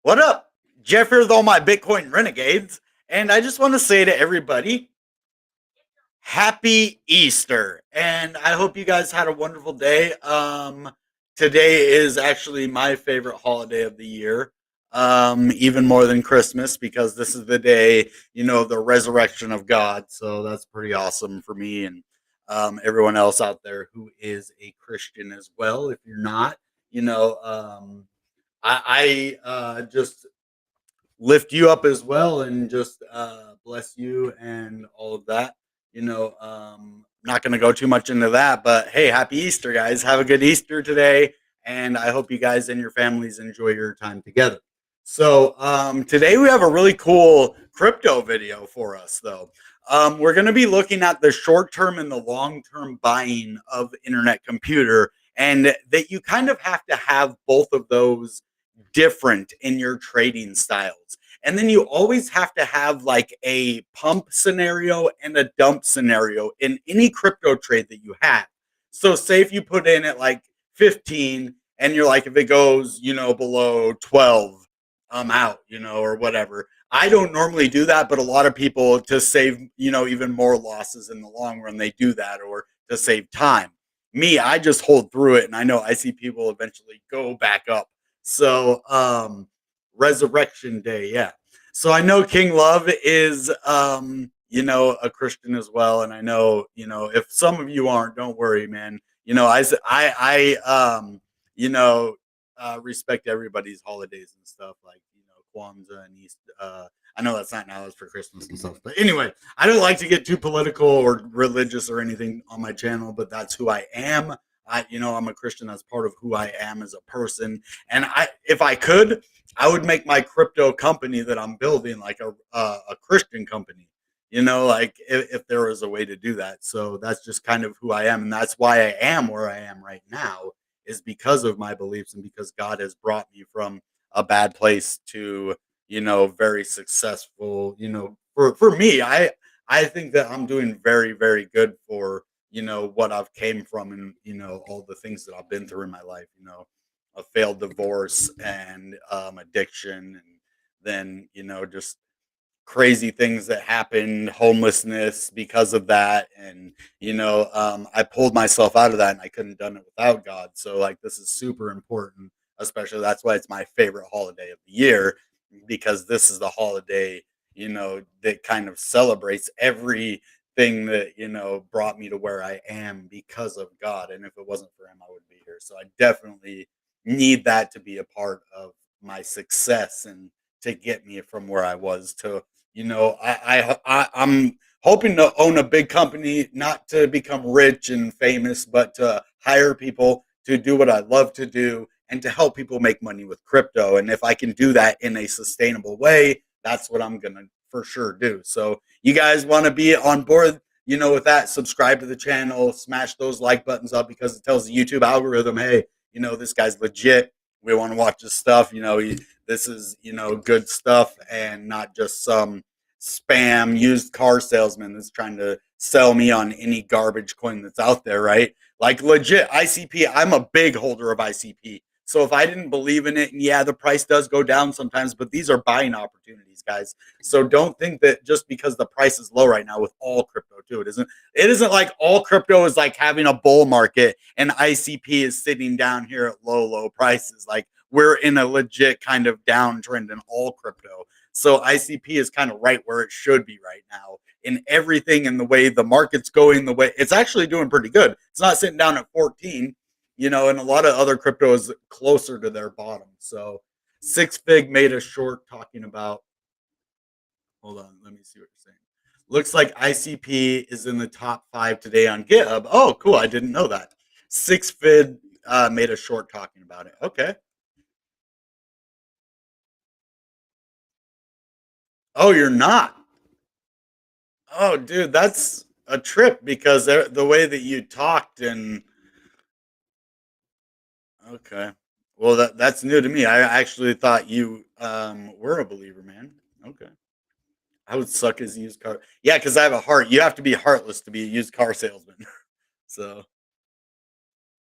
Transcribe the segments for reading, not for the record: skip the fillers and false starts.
What up? Jeff here with all my Bitcoin renegades. And I just want to say to everybody, happy Easter. And I hope you guys had a wonderful day. Today is actually my favorite holiday of the year. Even more than Christmas because this is the day, the resurrection of God. So that's pretty awesome for me and everyone else out there who is a Christian as well. If you're not, I just lift you up as well and just bless you and all of that. Not going to go too much into that, but hey, happy Easter, guys. Have a good Easter today. And I hope you guys and your families enjoy your time together. So, today we have a really cool crypto video for us, though. We're going to be looking at the short term and the long term buying of internet computer, and that you kind of have to have both of those different in your trading styles. And then you always have to have like a pump scenario and a dump scenario in any crypto trade that you have. So say if you put in at like 15 and you're like, if it goes, below 12, I'm out, or whatever. I don't normally do that, but a lot of people to save, even more losses in the long run, they do that or to save time. Me, I just hold through it and I know ICP will eventually go back up. So, Resurrection Day, yeah. So I know King Love is, a Christian as well, and I know, if some of you aren't, don't worry, man. You know, respect everybody's holidays and stuff like Kwanzaa and East. I know that's not now; it's for Christmas and stuff. But anyway, I don't like to get too political or religious or anything on my channel, but that's who I am. I'm a Christian. That's part of who I am as a person. And if I could, I would make my crypto company that I'm building like a Christian company. Like if there was a way to do that. So that's just kind of who I am, and that's why I am where I am right now is because of my beliefs and because God has brought me from a bad place to very successful. For me, I think that I'm doing very very good for what I've came from and all the things that I've been through in my life. A failed divorce and addiction, and then just crazy things that happened, homelessness because of that, and I pulled myself out of that, and I couldn't have done it without God. So like this is super important, especially that's why it's my favorite holiday of the year because this is the holiday that kind of celebrates everything that brought me to where I am because of God, and if it wasn't for him I wouldn't be here. So I definitely need that to be a part of my success and to get me from where I was to I'm hoping to own a big company, not to become rich and famous, but to hire people to do what I love to do and to help people make money with crypto. And if I can do that in a sustainable way, that's what I'm going to for sure do. So you guys want to be on board, with that, subscribe to the channel, smash those like buttons up because it tells the YouTube algorithm, hey, this guy's legit. We want to watch his stuff. This is good stuff and not just some spam used car salesman that's trying to sell me on any garbage coin that's out there, right? Like legit ICP, I'm a big holder of ICP. So if I didn't believe in it, and yeah, the price does go down sometimes, but these are buying opportunities, guys. So don't think that just because the price is low right now with all crypto too, it isn't like all crypto is like having a bull market and ICP is sitting down here at low prices. Like we're in a legit kind of downtrend in all crypto. So ICP is kind of right where it should be right now in everything, in the way the market's going, the way it's actually doing pretty good. It's not sitting down at 14, and a lot of other crypto is closer to their bottom. So Six Fig made a short talking about, hold on, let me see what you're saying. Looks like ICP is in the top 5 today on GitHub. Oh, cool. I didn't know that. Six Fig made a short talking about it. Okay. Oh, you're not. Oh, dude, that's a trip because the way that you talked and okay. Well, that's new to me. I actually thought you were a believer, man. Okay. I would suck as a used car. Yeah, because I have a heart. You have to be heartless to be a used car salesman. So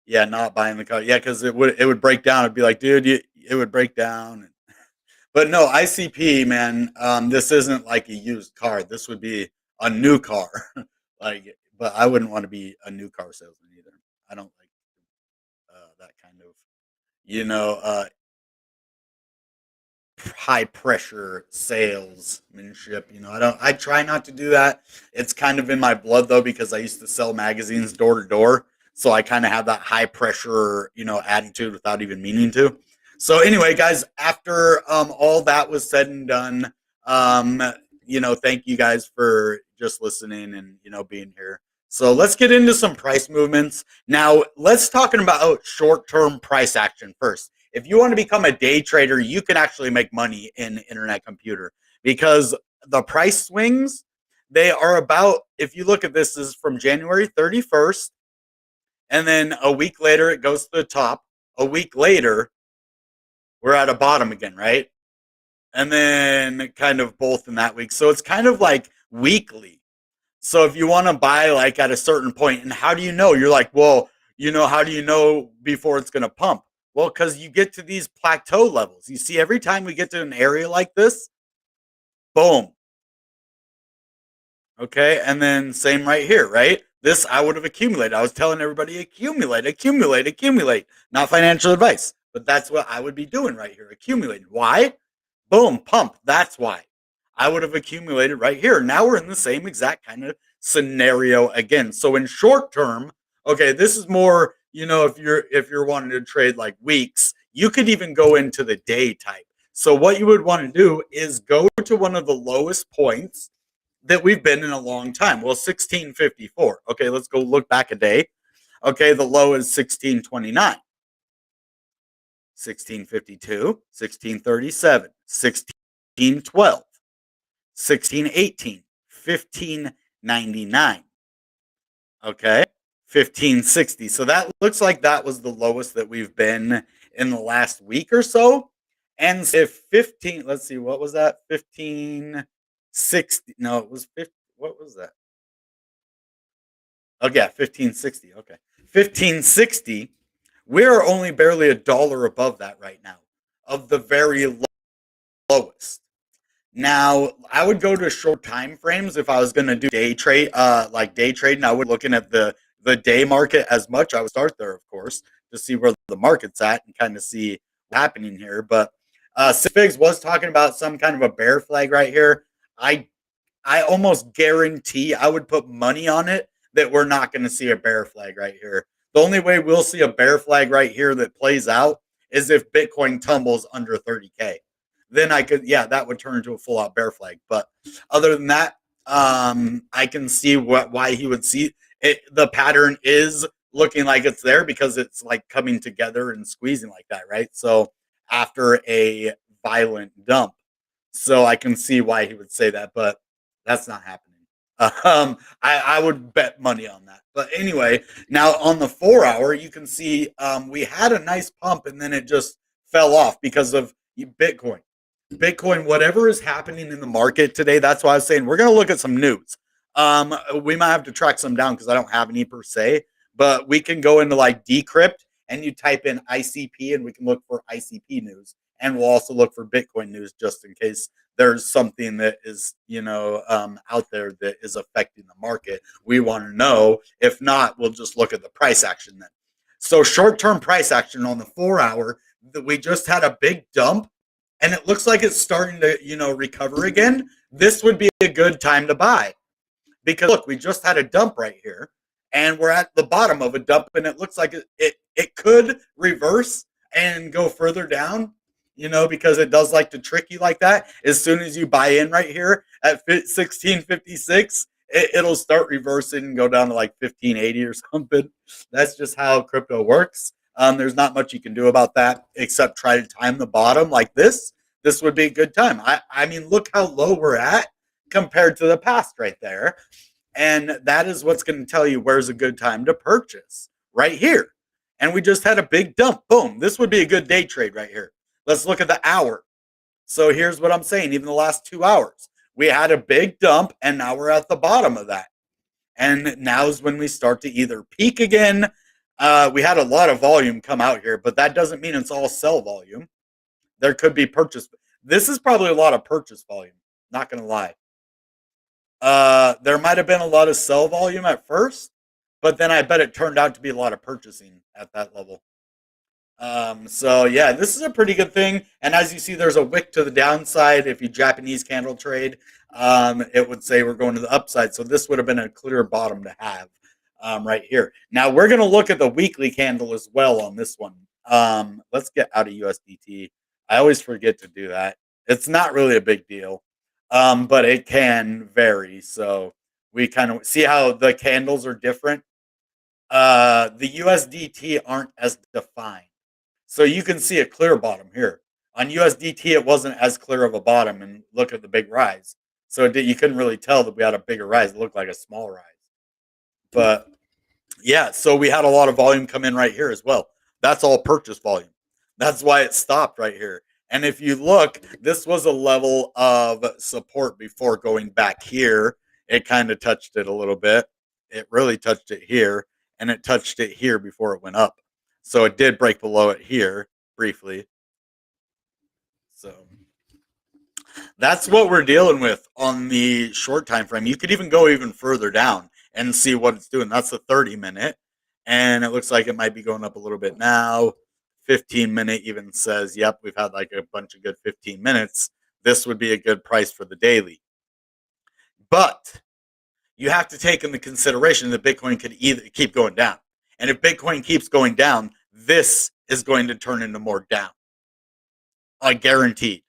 yeah, not buying the car. Yeah, because it would break down. It'd be like, dude, it would break down. But no, ICP, man, this isn't like a used car. This would be a new car. Like, but I wouldn't want to be a new car salesman either. I don't like that kind of, you know, high pressure salesmanship. I try not to do that. It's kind of in my blood though, because I used to sell magazines door to door. So I kind of have that high pressure, attitude without even meaning to. So anyway, guys, after all that was said and done, um, thank you guys for just listening and, being here. So let's get into some price movements. Now, let's talking about short-term price action first. If you want to become a day trader, you can actually make money in internet computer because the price swings, they are about, if you look at this is from January 31st, and then a week later it goes to the top. A week later, we're at a bottom again, right? And then kind of both in that week. So it's kind of like weekly. So if you want to buy like at a certain point, and how do you know? You're like, well, how do you know before it's going to pump? Well, because you get to these plateau levels. You see, every time we get to an area like this, boom. Okay, and then same right here, right? This I would have accumulated. I was telling everybody accumulate, accumulate, accumulate. Not financial advice, but that's what I would be doing right here. Accumulating. Why? Boom, pump. That's why. I would have accumulated right here. Now we're in the same exact kind of scenario again. So in short term, okay, this is more, if you're wanting to trade like weeks, you could even go into the day type. So what you would want to do is go to one of the lowest points that we've been in a long time. Well, 1654. Okay, let's go look back a day. Okay, the low is 1629. 1652, 1637, 1612, 1618, 1599. Okay, 1560. So that looks like that was the lowest that we've been in the last week or so. And if 15, let's see, what was that? 1560. No, it was 50. What was that? Oh, yeah, 1560. Okay. 1560. We're only barely a dollar above that right now of the very lowest. Now, I would go to short time frames if I was going to do day trade, like day trading. I would looking at the day market as much. I would start there, of course, to see where the market's at and kind of see what's happening here. But Six Figs was talking about some kind of a bear flag right here. I I almost guarantee I would put money on it that we're not going to see a bear flag right here. The only way we'll see a bear flag right here that plays out is if Bitcoin tumbles under 30K. Then that would turn into a full out bear flag. But other than that, I can see why he would see it. The pattern is looking like it's there because it's like coming together and squeezing like that, right? So after a violent dump. So I can see why he would say that, but that's not happening. I would bet money on that. But anyway, now on the 4 hour, you can see we had a nice pump and then it just fell off because of Bitcoin. Bitcoin, whatever is happening in the market today, that's why I was saying we're going to look at some news. We might have to track some down because I don't have any per se, but we can go into like Decrypt and you type in ICP and we can look for ICP news. And we'll also look for Bitcoin news just in case there's something that is, out there that is affecting the market. We want to know. If not, we'll just look at the price action then. So short-term price action on the 4 hour, we just had a big dump and it looks like it's starting to, recover again. This would be a good time to buy because look, we just had a dump right here and we're at the bottom of a dump and it looks like it could reverse and go further down, because it does like to trick you like that. As soon as you buy in right here at 1656, it'll start reversing and go down to like 1580 or something. That's just how crypto works. There's not much you can do about that except try to time the bottom like this. This would be a good time. I mean, look how low we're at compared to the past right there. And that is what's going to tell you where's a good time to purchase right here. And we just had a big dump. Boom. This would be a good day trade right here. Let's look at the hour. So here's what I'm saying. Even the last 2 hours, we had a big dump and now we're at the bottom of that. And now is when we start to either peak again. We had a lot of volume come out here, but that doesn't mean it's all sell volume. There could be purchase. This is probably a lot of purchase volume. Not gonna lie. There might have been a lot of sell volume at first, but then I bet it turned out to be a lot of purchasing at that level. So yeah, this is a pretty good thing. And as you see, there's a wick to the downside. If you Japanese candle trade, it would say we're going to the upside. So this would have been a clear bottom to have right here. Now we're going to look at the weekly candle as well on this one. Let's get out of USDT. I always forget to do that. It's not really a big deal, but it can vary. So we kind of see how the candles are different. The USDT aren't as defined. So you can see a clear bottom here. On USDT, it wasn't as clear of a bottom, and look at the big rise. So you couldn't really tell that we had a bigger rise. It looked like a small rise. But yeah, so we had a lot of volume come in right here as well. That's all purchase volume. That's why it stopped right here. And if you look, this was a level of support before going back here. It kind of touched it a little bit. It really touched it here, and it touched it here before it went up. So it did break below it here briefly. So that's what we're dealing with on the short time frame. You could even go even further down and see what it's doing. That's the 30-minute, and it looks like it might be going up a little bit now. 15-minute even says, yep, we've had like a bunch of good 15 minutes. This would be a good price for the daily. But you have to take into consideration that Bitcoin could either keep going down. And if Bitcoin keeps going down, this is going to turn into more down. Guaranteed.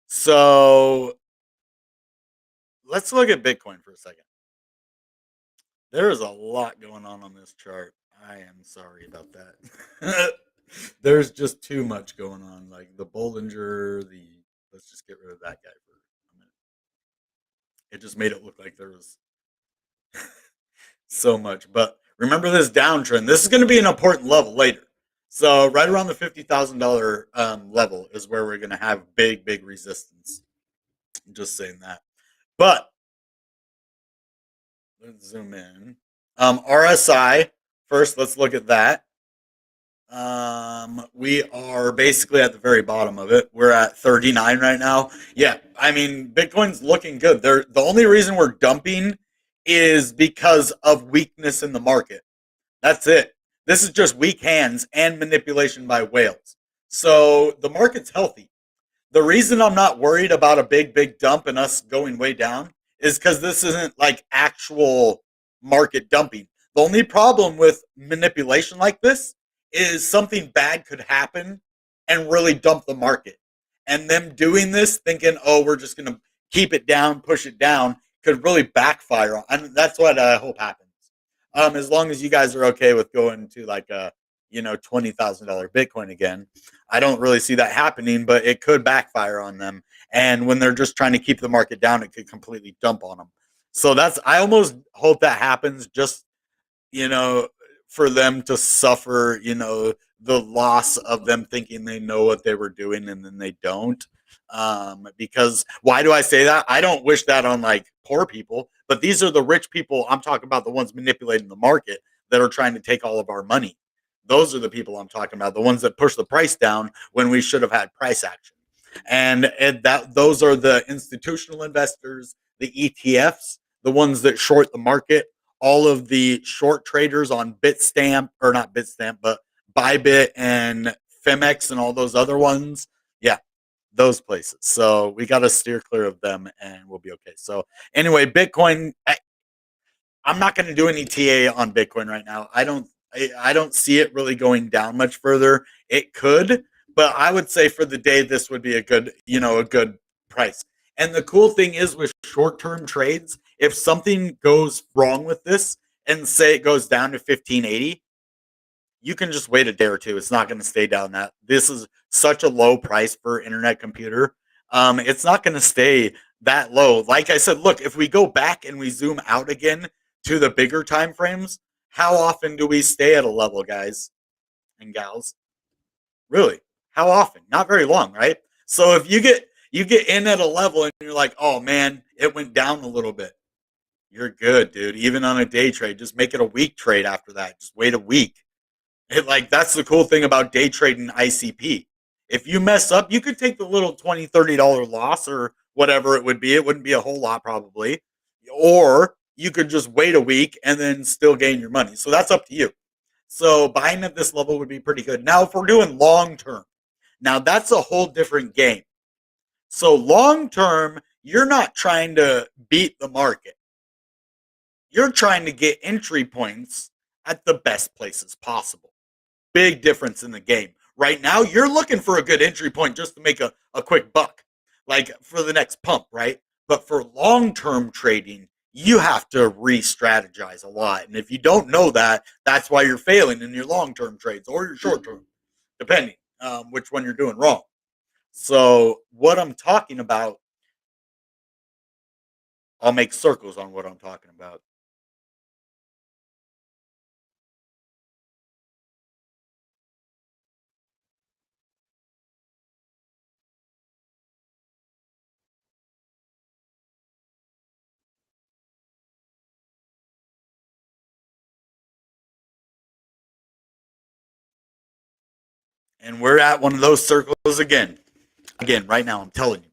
So let's look at Bitcoin for a second. There is a lot going on this chart. I am sorry about that. There's just too much going on. Like the Bollinger, let's just get rid of that guy for a minute. It just made it look like there was so much. But remember this downtrend. This is going to be an important level later. So right around the $50,000 level is where we're going to have big, big resistance. I'm just saying that. But let's zoom in. RSI first. Let's look at that. We are basically at the very bottom of it. We're at 39 right now. Yeah, I mean, Bitcoin's looking good. The only reason we're dumping is because of weakness in the market. That's it. This is just weak hands and manipulation by whales. So the market's healthy. The reason I'm not worried about a big, big dump and us going way down is because this isn't like actual market dumping. The only problem with manipulation like this is something bad could happen and really dump the market. And them doing this, thinking, oh, we're just going to keep it down, push it down, could really backfire. And that's what I hope happens. As long as you guys are okay with going to like a $20,000 Bitcoin again, I don't really see that happening, but it could backfire on them. And when they're just trying to keep the market down, it could completely dump on them. So I almost hope that happens just, for them to suffer, the loss of them thinking they know what they were doing and then they don't. Because why do I say that? I don't wish that on like poor people, but these are the rich people. I'm talking about the ones manipulating the market that are trying to take all of our money. Those are the people I'm talking about, the ones that push the price down when we should have had price action. And those are the institutional investors, the ETFs, the ones that short the market, all of the short traders on Bitstamp, or not Bitstamp, but Bybit and Femex and all those other ones. Yeah, those places. So we got to steer clear of them and we'll be okay. So anyway, Bitcoin, I'm not going to do any TA on Bitcoin right now. I don't see it really going down much further. It could, but I would say for the day, this would be a good price. And the cool thing is with short-term trades, if something goes wrong with this and say it goes down to 1580, you can just wait a day or two. It's not going to stay down that. This is such a low price per internet computer. It's not going to stay that low. Like I said, look, if we go back and we zoom out again to the bigger time frames, how often do we stay at a level, guys and gals? Really? How often? Not very long, right? So if you get in at a level and you're like, oh man, it went down a little bit. You're good, dude. Even on a day trade, just make it a week trade after that. Just wait a week. That's the cool thing about day trading ICP If you mess up, you could take the little $20, $30 loss or whatever it would be. It wouldn't be a whole lot probably. Or you could just wait a week and then still gain your money. So that's up to you. So buying at this level would be pretty good. Now, if we're doing long term, now that's a whole different game. So long term, you're not trying to beat the market. You're trying to get entry points at the best places possible. Big difference in the game. Right now, you're looking for a good entry point just to make a quick buck, like for the next pump, right? But for long term trading, you have to re strategize a lot. And if you don't know that, that's why you're failing in your long term trades or your short term, depending which one you're doing wrong. So, what I'm talking about, I'll make circles on what I'm talking about. And we're at one of those circles again. Again, right now, I'm telling you.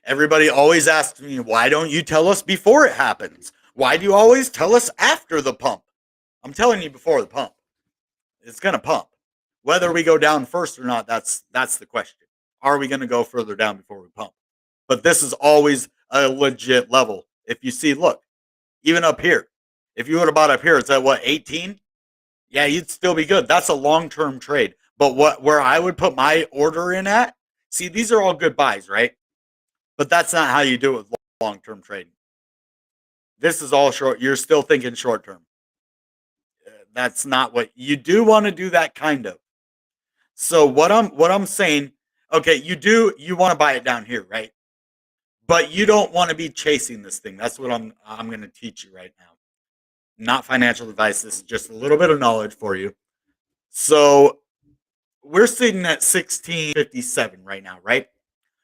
Everybody always asks me, why don't you tell us before it happens? Why do you always tell us after the pump? I'm telling you before the pump. It's going to pump. Whether we go down first or not, that's the question. Are we going to go further down before we pump? But this is always a legit level. If you see, look, even up here, if you would have bought up here, it's at what, 18? Yeah, you'd still be good. That's a long-term trade. But where I would put my order in at, see, these are all good buys, right? But that's not how you do it with long-term trading. This is all short. You're still thinking short-term. That's not what you do. Want to do that kind of. So what I'm saying, okay, you want to buy it down here, right? But you don't want to be chasing this thing. That's what I'm going to teach you right now. Not financial advice. This is just a little bit of knowledge for you. So we're sitting at 1657 right now, right?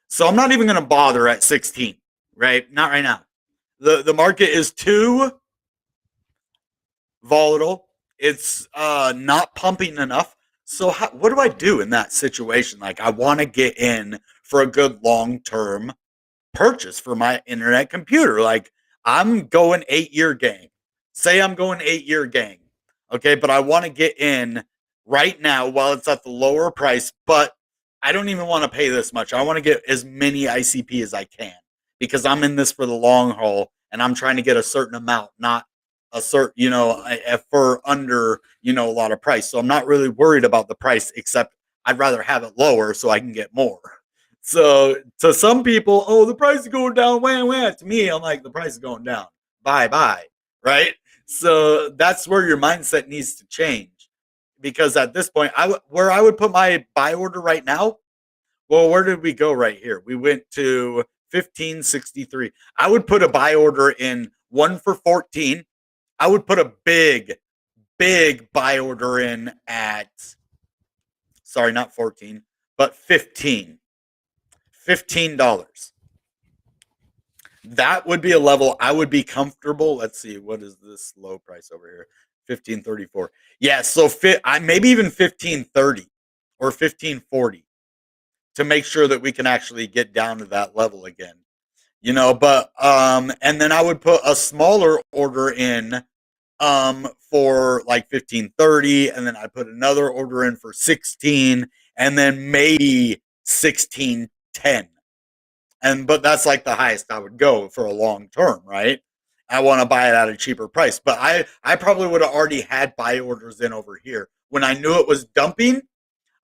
So I'm not even going to bother at 16, right? Not right now. The market is too volatile. It's not pumping enough. So what do I do in that situation? Like I want to get in for a good long-term purchase for my internet computer. Like I'm going 8-year gang. Say I'm going 8-year gang. Okay, but I want to get in right now while it's at the lower price, but I don't even want to pay this much. I want to get as many ICP as I can because I'm in this for the long haul and I'm trying to get a certain amount, not a certain, for under, a lot of price. So I'm not really worried about the price, except I'd rather have it lower so I can get more. So to some people, oh, the price is going down, wham, wham. To me, I'm like, the price is going down. Bye, bye. Right? So that's where your mindset needs to change. Because at this point, where I would put my buy order right now, well, where did we go right here? We went to 1563. I would put a buy order in 1 for 14. I would put a big buy order in at, sorry, not 14, but 15. $15. That would be a level I would be comfortable. Let's see, what is this low price over here? 1534. Yeah, so maybe even 1530 or 1540 to make sure that we can actually get down to that level again. But and then I would put a smaller order in for like 1530, and then I put another order in for 16, and then maybe 1610. But that's like the highest I would go for a long term, right? I want to buy it at a cheaper price. But I probably would have already had buy orders in over here. When I knew it was dumping,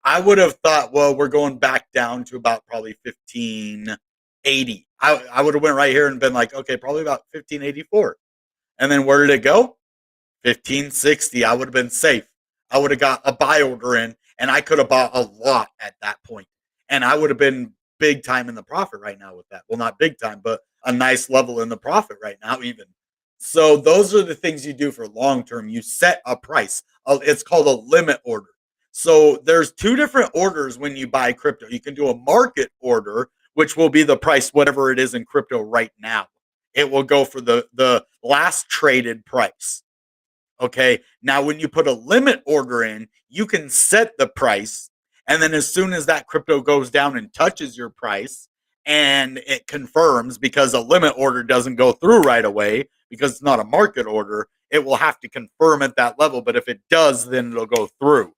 I would have thought, well, we're going back down to about probably 1580. I would have went right here and been like, okay, probably about 1584. And then where did it go? 1560. I would have been safe. I would have got a buy order in, and I could have bought a lot at that point. And I would have been big time in the profit right now with that. Well, not big time, but a nice level in the profit right now, even. So those are the things you do for long term. You set a price. It's called a limit order. So there's two different orders when you buy crypto. You can do a market order, which will be the price, whatever it is in crypto right now. It will go for the last traded price. Okay. Now, when you put a limit order in, you can set the price And then as soon as that crypto goes down and touches your price and it confirms, because a limit order doesn't go through right away because it's not a market order, it will have to confirm at that level. But if it does, then it'll go through.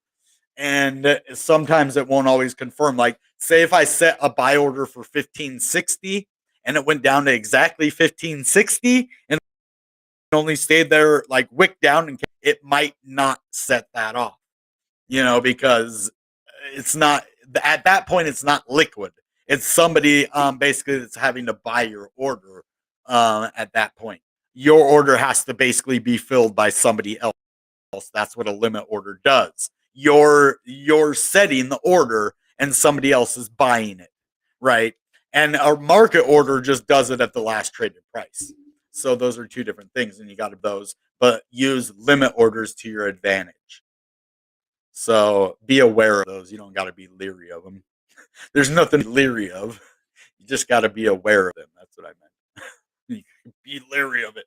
And sometimes it won't always confirm. Like, say if I set a buy order for 1560 and it went down to exactly 1560 and only stayed there, like wick down, and it might not set that off, because it's not, at that point it's not liquid. It's somebody basically that's having to buy your order at that point. Your order has to basically be filled by somebody else. That's what a limit order does. You're setting the order and somebody else is buying it, right? And a market order just does it at the last traded price. So those are two different things, and you got those, but use limit orders to your advantage. So be aware of those. You don't got to be leery of them. There's nothing leery of. You just got to be aware of them. That's what I meant. You can be leery of it.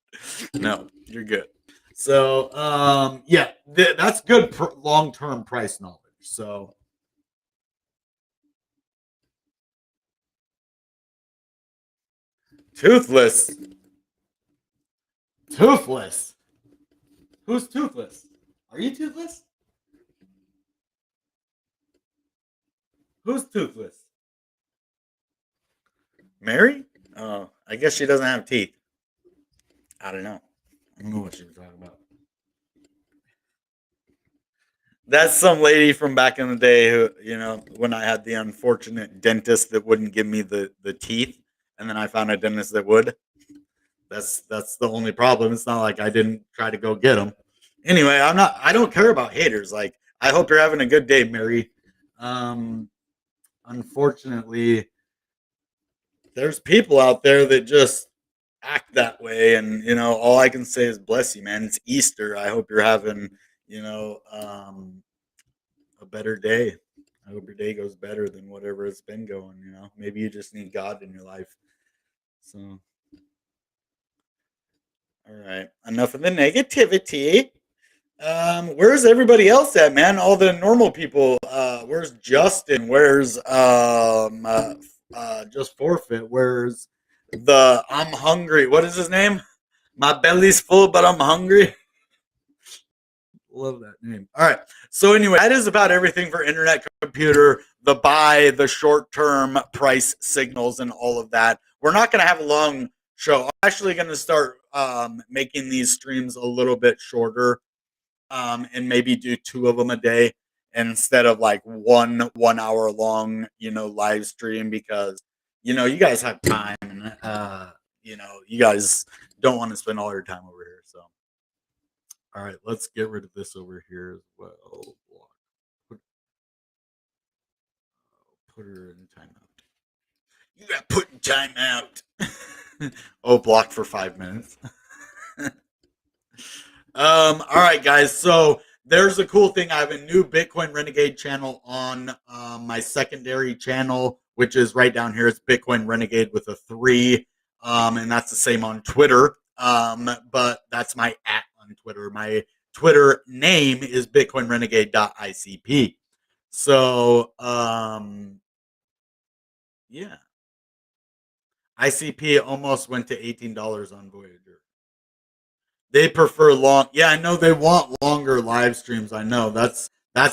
No, you're good. So yeah, that's good long-term price knowledge. So toothless. Toothless. Who's toothless? Are you toothless? Who's toothless? Mary? Oh, I guess she doesn't have teeth. I don't know. I don't know what she was talking about. That's some lady from back in the day who, when I had the unfortunate dentist that wouldn't give me the teeth, and then I found a dentist that would. That's the only problem. It's not like I didn't try to go get them. Anyway, I don't care about haters. Like, I hope you're having a good day, Mary. Unfortunately, there's people out there that just act that way, and all I can say is bless you, man. It's Easter. I hope you're having, a better day. I hope your day goes better than whatever it's been going. Maybe you just need God in your life. So, all right, enough of the negativity. Where's everybody else at, man? All the normal people. Where's Justin? Where's just forfeit? Where's the I'm hungry? What is his name? My belly's full, but I'm hungry. Love that name. All right. So anyway, that is about everything for internet computer, the buy, the short-term price signals, and all of that. We're not going to have a long show. I'm actually going to start making these streams a little bit shorter, and maybe do 2 of them a day instead of like 1 hour long, live stream, because you guys have time, and you guys don't want to spend all your time over here. So, all right, let's get rid of this over here as well. Put her in timeout. You got put in timeout. Oh, blocked for 5 minutes. All right, guys. So there's a cool thing. I have a new Bitcoin Renegade channel on my secondary channel, which is right down here. It's Bitcoin Renegade with a 3, and that's the same on Twitter. But that's my @ on Twitter. My Twitter name is bitcoinrenegade.icp. So yeah, ICP almost went to $18 on Voyager. They prefer long. Yeah, I know they want longer live streams. I know that's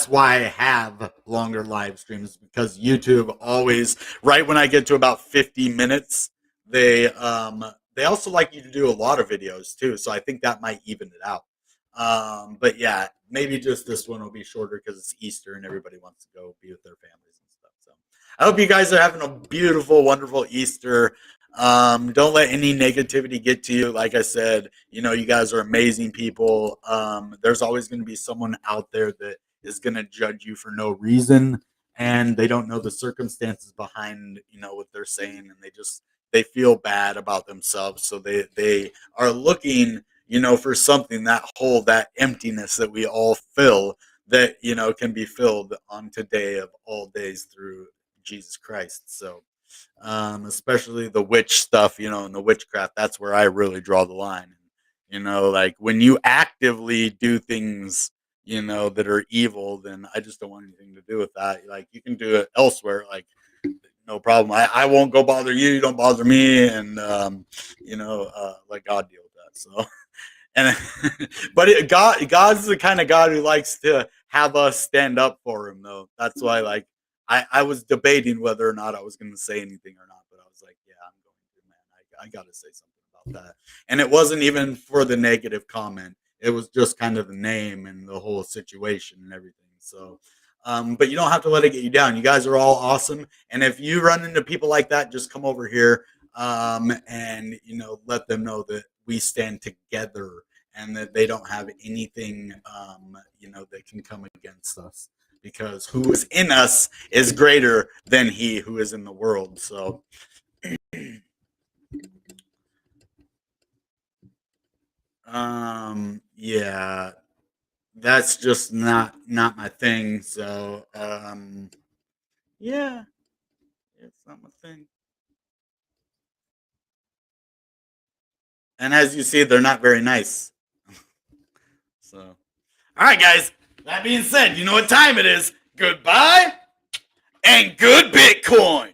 why I have longer live streams, because YouTube always, right when I get to about 50 minutes, they also like you to do a lot of videos too. So I think that might even it out. But yeah, maybe just this one will be shorter because it's Easter and everybody wants to go be with their families and stuff. So I hope you guys are having a beautiful, wonderful Easter. Don't let any negativity get to you. Like I said, you guys are amazing people. There's always going to be someone out there that is going to judge you for no reason, and they don't know the circumstances behind, what they're saying, and they feel bad about themselves. So they are looking, for something, that hole, that emptiness that we all fill, that, can be filled on today of all days through Jesus Christ. So, especially the witch stuff, and the witchcraft, that's where I really draw the line. Like when you actively do things, that are evil, then I just don't want anything to do with that. Like, you can do it elsewhere, like, no problem. I won't go bother you. You don't bother me, and let God deal with that. So, and but God's the kind of God who likes to have us stand up for him, though. That's why, like, I was debating whether or not I was going to say anything or not, but I was like, yeah, I'm going to, man. I got to say something about that. And it wasn't even for the negative comment. It was just kind of the name and the whole situation and everything. So, but you don't have to let it get you down. You guys are all awesome. And if you run into people like that, just come over here, and let them know that we stand together and that they don't have anything that can come against us, because who is in us is greater than he who is in the world. So yeah, that's just not my thing. So yeah, it's not my thing. And as you see, they're not very nice. So, all right, guys. That being said, you know what time it is. Goodbye and good Bitcoin.